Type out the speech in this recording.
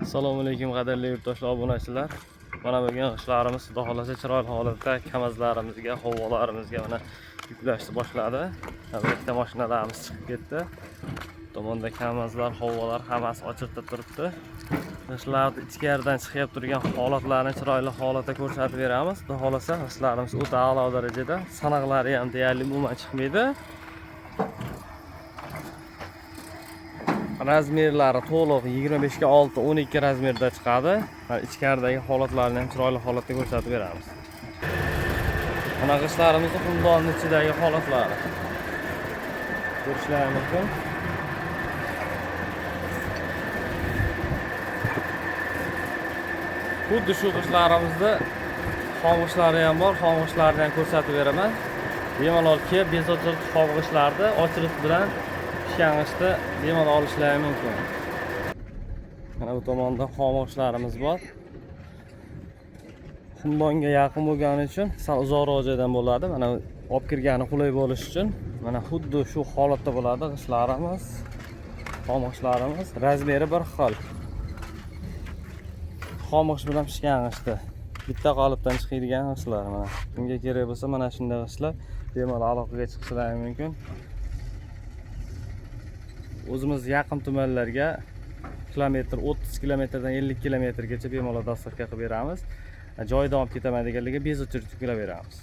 Assalomu alaykum qadrli yurtdoshlar, obunachilar. Mana bugun ishlarimiz xudo xolasa chiroyli holatda kamazlarimizga, hovolarimizga mana yuklashni boshladi. Bitta mashinalarimiz chiqib ketdi. Tomonda kamazlar, hovolar hammasi ochiqda turibdi. Ishlarni ichkaridan chiqib turgan holatlarni chiroyli holatda ko'rsatib beramiz. Xudo xolasa ishlarimiz o'ta a'lo darajada, sanoqlari ham deyarli umuman chiqmaydi. Razmerlari to'liq 25 ga 6, 12 razmerda chiqadi. Ichkaridagi holatlarni ham chiroyli holatda ko'rsatib beramiz. Mana g'ishtlarimizning xumdonning ichidagi holatlari ko'rishlaringiz mumkin. Xuddi shu g'ishtlarimizda xomg'ishlari ham bor, xomg'ishlarini ham ko'rsatib beraman. Bemalol kelib bezovta xomg'ishlarni ochirish bilan pishg'ishda bemalol olishlari mumkin. Mana bu tomonda xomg'ishlarimiz bor. Xumdonga yaqin bo'lgani uchun sal uzoqroq joydan bo'ladi. Mana olib kirgani qulay bo'lish uchun mana xuddi shu holatda bo'ladi g'ishtlarimiz, xomg'ishlarimiz. Razmeri bir xil. Xomg'ish bilan pishgan g'ishtda bitta qolipdan chiqadigan g'ishtlar mana. Kimga kerak bo'lsa mana shunday g'ishtlar bemalol aloqaga chiqishlari mumkin. O'zimiz yaqin tumanlarga kilometr 30 kilometrdan 50 kilometrgacha bemalol dostavka qilib beramiz. Joyida olib ketaman deganlarga bez o'chirib beramiz.